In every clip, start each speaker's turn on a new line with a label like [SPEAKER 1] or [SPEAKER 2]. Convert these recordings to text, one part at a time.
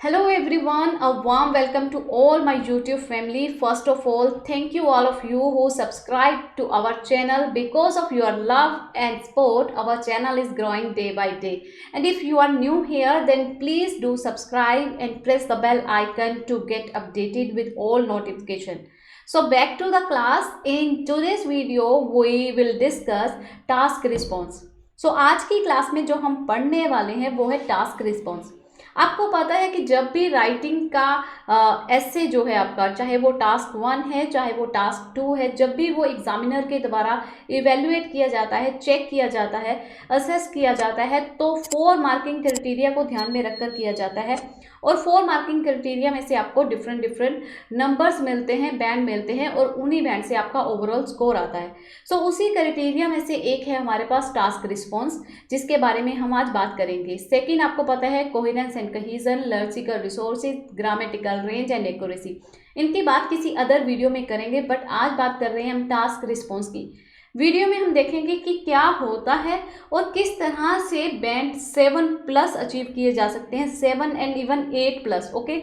[SPEAKER 1] Hello everyone, a warm welcome to all my YouTube family. First of all, thank you all of you who subscribe to our channel. Because of your love and support, our channel is growing day by day. And if you are new here, then please do subscribe and press the bell icon to get updated with all notification. So back to the class. In today's video, we will discuss task response. So आज की class में जो हम पढ़ने वाले हैं वो है टास्क रिस्पॉन्स। आपको पता है कि जब भी राइटिंग का एसे जो है आपका, चाहे वो टास्क 1 है चाहे वो टास्क 2 है, जब भी वो एग्जामिनर के द्वारा इवेल्युएट किया जाता है, चेक किया जाता है, असेस किया जाता है, तो 4 मार्किंग क्राइटेरिया को ध्यान में रखकर किया जाता है। और 4 मार्किंग क्राइटेरिया में से आपको डिफरेंट नंबर्स मिलते हैं, बैंड मिलते हैं, और उन्हीं बैंड से आपका ओवरऑल स्कोर आता है। सो उसी क्राइटेरिया में से एक है हमारे पास टास्क रिस्पॉन्स, जिसके बारे में हम आज बात करेंगे। सेकेंड आपको पता है coherence and cohesion, lexical resources, grammatical range and accuracy. इनकी बात किसी अदर वीडियो में करेंगे, बट आज बात कर रहे हैं हम टास्क रिस्पॉन्स की। वीडियो में हम देखेंगे कि क्या होता है और किस तरह से बैंड 7+ अचीव किए जा सकते हैं, 7 एंड इवन 8+। ओके,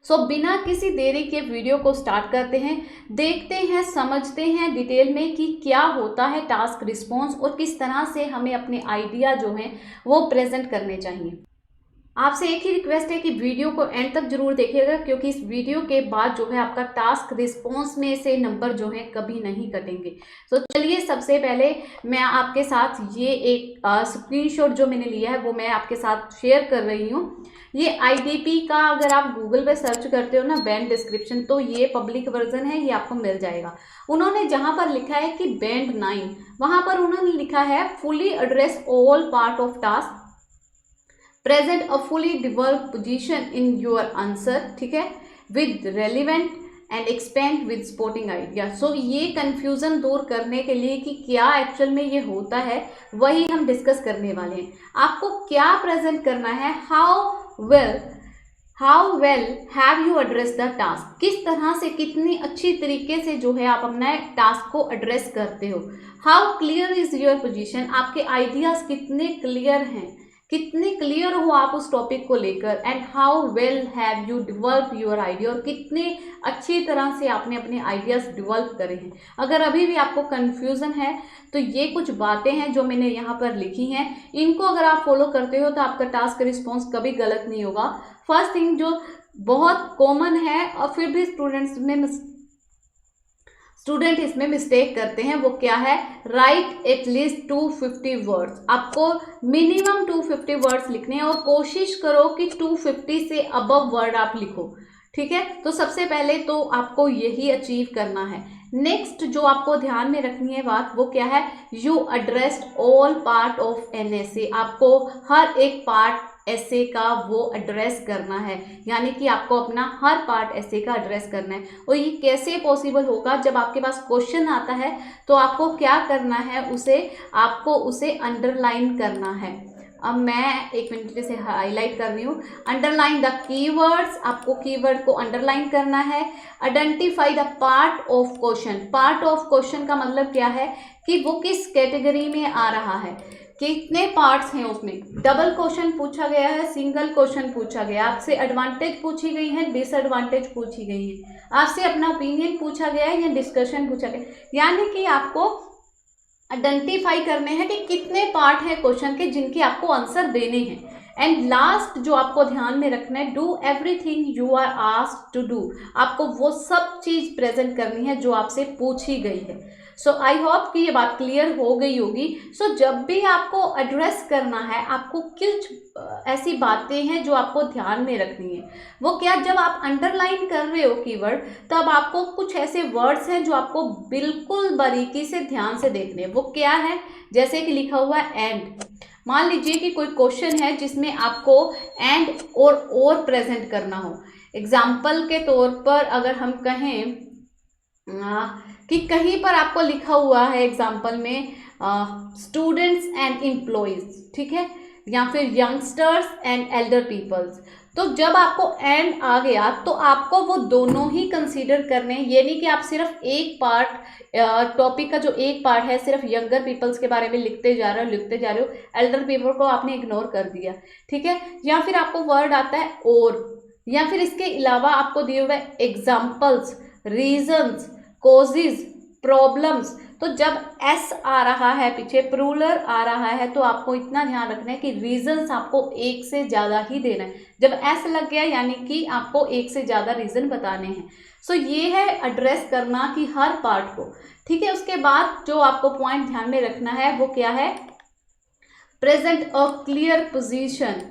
[SPEAKER 1] सो बिना किसी देरी के वीडियो को स्टार्ट करते हैं, देखते हैं, समझते हैं डिटेल में कि क्या होता है टास्क रिस्पॉन्स और किस तरह से हमें अपने आइडिया जो हैं वो प्रेजेंट करने चाहिए। आपसे एक ही रिक्वेस्ट है कि वीडियो को एंड तक जरूर देखिएगा, क्योंकि इस वीडियो के बाद जो है आपका टास्क रिस्पॉन्स में से नंबर जो है कभी नहीं कटेंगे। तो चलिए, सबसे पहले मैं आपके साथ ये एक स्क्रीनशॉट जो मैंने लिया है वो मैं आपके साथ शेयर कर रही हूँ। ये IDP का अगर आप गूगल पे सर्च करते हो ना बैंड डिस्क्रिप्शन, तो ये पब्लिक वर्जन है, ये आपको मिल जाएगा। उन्होंने जहाँ पर लिखा है कि बैंड 9, वहाँ पर उन्होंने लिखा है fully address all part of task, present a fully develop position in your answer, ठीक है, with relevant and expand with sporting idea. So ये कंफ्यूजन दूर करने के लिए कि क्या एक्चुअल में ये होता है, वही हम डिस्कस करने वाले हैं। आपको क्या प्रेजेंट करना है, how well have you address the task, किस तरह से, कितनी अच्छी तरीके से जो है आप अपना टास्क को एड्रेस करते हो। How clear is your position, आपके आइडियाज कितने क्लियर हैं, कितने क्लियर हो आप उस टॉपिक को लेकर। And how well have you develop your idea, और कितने अच्छी तरह से आपने अपने आइडियाज़ डिवेल्प करे हैं। अगर अभी भी आपको कन्फ्यूज़न है तो ये कुछ बातें हैं जो मैंने यहाँ पर लिखी हैं, इनको अगर आप फॉलो करते हो तो आपका टास्क रिस्पॉन्स कभी गलत नहीं होगा। फर्स्ट थिंग जो बहुत कॉमन है और फिर भी स्टूडेंट इसमें मिस्टेक करते हैं, वो क्या है, राइट एटलीस्ट 250 वर्ड्स। आपको मिनिमम 250 वर्ड्स लिखने हैं और कोशिश करो कि 250 से अबव वर्ड आप लिखो, ठीक है। तो सबसे पहले तो आपको यही अचीव करना है। नेक्स्ट जो आपको ध्यान में रखनी है बात, वो क्या है, you addressed all part of an essay, आपको हर एक पार्ट ऐसे का वो एड्रेस करना है, यानी कि आपको अपना हर पार्ट ऐसे का एड्रेस करना है। और ये कैसे पॉसिबल होगा, जब आपके पास क्वेश्चन आता है तो आपको क्या करना है, आपको उसे अंडरलाइन करना है। अब मैं एक मिनट से हाईलाइट कर रही हूँ। अंडरलाइन द कीवर्ड्स, आपको कीवर्ड को अंडरलाइन करना है। Identify the part of question, part of question का मतलब क्या है कि वो किस कैटेगरी में आ रहा है, कितने पार्ट्स हैं उसमें। डबल क्वेश्चन पूछा गया है, सिंगल क्वेश्चन पूछा गया, आपसे एडवांटेज पूछी गई है, डिसएडवांटेज पूछी गई है, आपसे अपना ओपिनियन पूछा गया है या डिस्कशन पूछा गया, यानी कि आपको आइडेंटिफाई करने हैं कि कितने पार्ट है क्वेश्चन के जिनके आपको आंसर देने हैं। एंड लास्ट जो आपको ध्यान में रखना है, do everything you are asked to do, आपको वो सब चीज़ प्रेजेंट करनी है जो आपसे पूछी गई है। सो आई होप कि ये बात क्लियर हो गई होगी। सो जब भी आपको एड्रेस करना है, आपको कुछ ऐसी बातें हैं जो आपको ध्यान में रखनी है। वो क्या, जब आप अंडरलाइन कर रहे हो कीवर्ड, तब आपको कुछ ऐसे वर्ड्स हैं जो आपको बिल्कुल बारीकी से ध्यान से देखने हैं। वो क्या है, जैसे कि लिखा हुआ है एंड। मान लीजिए कि कोई क्वेश्चन है जिसमें आपको एंड और प्रेजेंट करना हो। एग्जाम्पल के तौर पर अगर हम कहें कि कहीं पर आपको लिखा हुआ है एग्जाम्पल में स्टूडेंट्स एंड एम्प्लॉयज़, ठीक है, या फिर यंगस्टर्स एंड एल्डर पीपल्स। तो जब आपको एंड आ गया तो आपको वो दोनों ही कंसीडर करने हैं। ये नहीं कि आप सिर्फ एक पार्ट टॉपिक का जो एक पार्ट है सिर्फ यंगर पीपल्स के बारे में लिखते जा रहे हो, एल्डर पीपल को आपने इग्नोर कर दिया, ठीक है। या फिर आपको वर्ड आता है और, या फिर इसके अलावा आपको दिए हुए एग्जाम्पल्स, रीजंस, कॉजेज, प्रॉब्लम्स। तो जब एस आ रहा है पीछे, प्लूरल आ रहा है, तो आपको इतना ध्यान रखना है कि रीजंस आपको एक से ज़्यादा ही देना है। जब एस लग गया यानी कि आपको एक से ज़्यादा रीज़न बताने हैं। सो ये है एड्रेस करना कि हर पार्ट को, ठीक है। उसके बाद जो आपको पॉइंट ध्यान में रखना है वो क्या है, present a clear position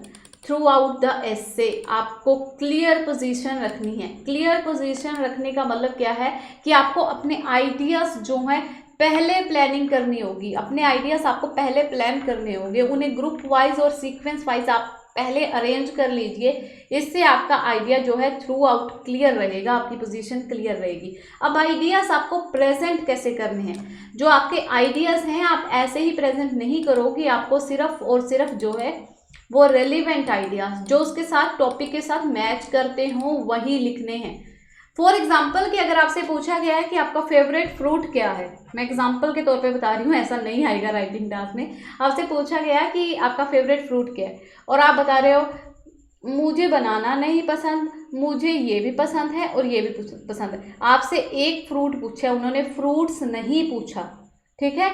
[SPEAKER 1] throughout the essay. आपको क्लियर पोजीशन रखनी है। क्लियर पोजीशन रखने का मतलब क्या है कि आपको अपने आइडियाज़ जो हैं पहले प्लानिंग करनी होगी। अपने आइडियाज़ आपको पहले प्लान करने होंगे, उन्हें ग्रुप वाइज और सीक्वेंस वाइज आप पहले अरेंज कर लीजिए। इससे आपका आइडिया जो है थ्रू आउट क्लियर रहेगा, आपकी पोजीशन क्लियर रहेगी। अब आइडियाज़ आपको प्रेजेंट कैसे करने हैं। जो आपके आइडियाज़ हैं आप ऐसे ही प्रेजेंट नहीं करोगे, आपको सिर्फ और सिर्फ जो है वो रेलिवेंट आइडियाज़ जो उसके साथ टॉपिक के साथ मैच करते हों वही लिखने हैं। फॉर एग्जाम्पल कि अगर आपसे पूछा गया है कि आपका फेवरेट फ्रूट क्या है, मैं एग्जाम्पल के तौर पे बता रही हूँ, ऐसा नहीं आएगा राइटिंग टास्क में। आपसे पूछा गया है कि आपका फेवरेट फ्रूट क्या है और आप बता रहे हो मुझे बनाना नहीं पसंद, मुझे ये भी पसंद है और ये भी पसंद है। आपसे एक फ्रूट पूछा, उन्होंने फ्रूट्स नहीं पूछा, ठीक है।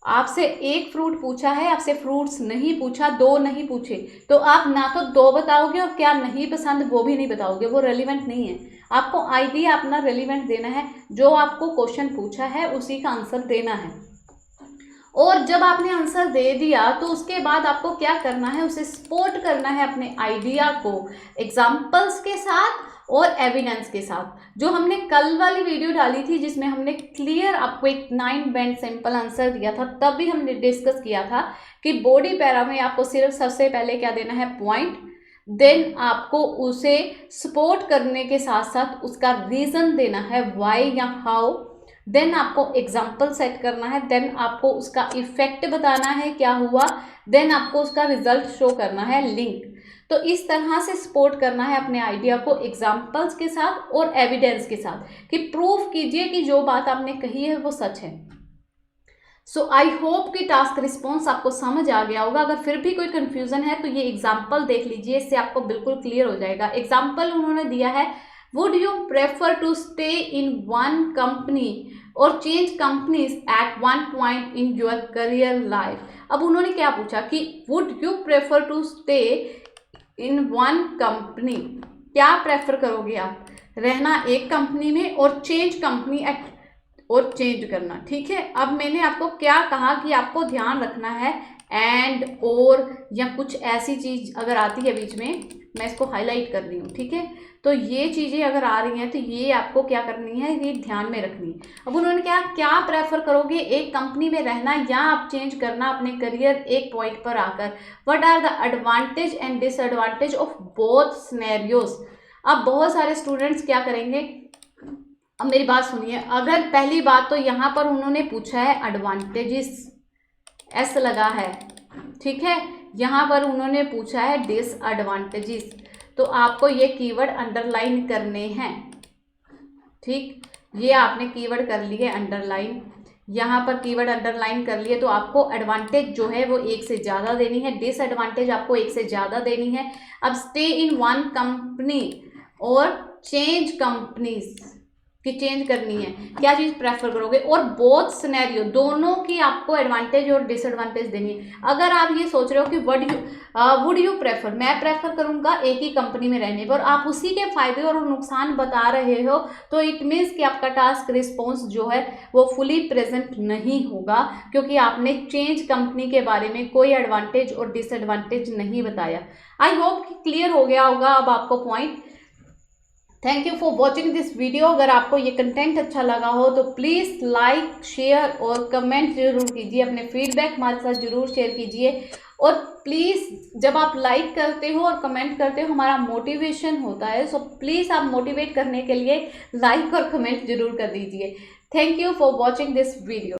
[SPEAKER 1] आपसे एक फ्रूट पूछा है, आपसे फ्रूट्स नहीं पूछा, दो नहीं पूछे, तो आप ना तो दो बताओगे और क्या नहीं पसंद वो भी नहीं बताओगे, वो रेलिवेंट नहीं है। आपको आइडिया अपना रेलिवेंट देना है, जो आपको क्वेश्चन पूछा है उसी का आंसर देना है। और जब आपने आंसर दे दिया तो उसके बाद आपको क्या करना है, उसे सपोर्ट करना है अपने आइडिया को एग्जाम्पल्स के साथ और एविडेंस के साथ। जो हमने कल वाली वीडियो डाली थी जिसमें हमने क्लियर आपको एक 9 बैंड सिंपल आंसर दिया था, तब भी हमने डिस्कस किया था कि बॉडी पैरा में आपको सिर्फ सबसे पहले क्या देना है, पॉइंट, देन आपको उसे सपोर्ट करने के साथ साथ उसका रीज़न देना है, वाई या हाउ, देन आपको एग्जाम्पल सेट करना है, देन आपको उसका इफेक्ट बताना है क्या हुआ, देन आपको उसका रिजल्ट शो करना है, लिंक। तो इस तरह से सपोर्ट करना है अपने आइडिया को एग्जाम्पल्स के साथ और एविडेंस के साथ कि प्रूफ कीजिए कि जो बात आपने कही है वो सच है। सो आई होप कि टास्क रिस्पॉन्स आपको समझ आ गया होगा। अगर फिर भी कोई कंफ्यूजन है तो ये एग्जाम्पल देख लीजिए, इससे आपको बिल्कुल क्लियर हो जाएगा। एग्जाम्पल उन्होंने दिया है, would you prefer to stay in one company और change companies at one point in your career life. अब उन्होंने क्या पूछा कि would you prefer to stay in one company, क्या प्रेफर करोगे आप, रहना एक कंपनी में और चेंज कंपनी एट, और चेंज करना, ठीक है। अब मैंने आपको क्या कहा कि आपको ध्यान रखना है एंड और या कुछ ऐसी चीज़ अगर आती है बीच में, मैं इसको हाईलाइट कर रही हूँ, ठीक है। तो ये चीज़ें अगर आ रही हैं तो ये आपको क्या करनी है, ये ध्यान में रखनी है। अब उन्होंने क्या प्रेफर करोगे, एक कंपनी में रहना या आप चेंज करना अपने करियर एक पॉइंट पर आकर। What are the advantage and disadvantage of both scenarios. अब बहुत सारे स्टूडेंट्स क्या करेंगे, अब मेरी बात सुनिए। अगर पहली बात तो यहाँ पर उन्होंने पूछा है एडवांटेजेस, एस लगा है, ठीक है। यहाँ पर उन्होंने पूछा है डिसएडवांटेजेस, तो आपको ये कीवर्ड अंडरलाइन करने हैं, ठीक। ये आपने कीवर्ड कर लिए अंडरलाइन, यहाँ पर कीवर्ड अंडरलाइन कर लिए। तो आपको एडवांटेज जो है वो एक से ज़्यादा देनी है, डिसएडवांटेज आपको एक से ज़्यादा देनी है। अब स्टे इन वन कंपनी और चेंज कंपनीज कि चेंज करनी है, क्या चीज़ प्रेफर करोगे, और बोथ सिनेरियो दोनों की आपको एडवांटेज और डिसएडवांटेज देनी है। अगर आप ये सोच रहे हो कि वुड यू प्रेफर, मैं प्रेफर करूँगा एक ही कंपनी में रहने पर, आप उसी के फायदे और नुकसान बता रहे हो, तो इट मीन्स कि आपका टास्क रिस्पॉन्स जो है वो फुली प्रेजेंट नहीं होगा, क्योंकि आपने चेंज कंपनी के बारे में कोई एडवांटेज और डिसएडवांटेज नहीं बताया। आई होप कि क्लियर हो गया होगा अब आपको point. Thank you for watching this video. अगर आपको ये कंटेंट अच्छा लगा हो तो प्लीज़ लाइक, शेयर और कमेंट जरूर कीजिए, अपने फीडबैक हमारे साथ जरूर शेयर कीजिए। और प्लीज़ जब आप लाइक करते हो और कमेंट करते हो हमारा मोटिवेशन होता है, सो प्लीज़ आप मोटिवेट करने के लिए लाइक और कमेंट जरूर कर दीजिए। Thank you for watching this video.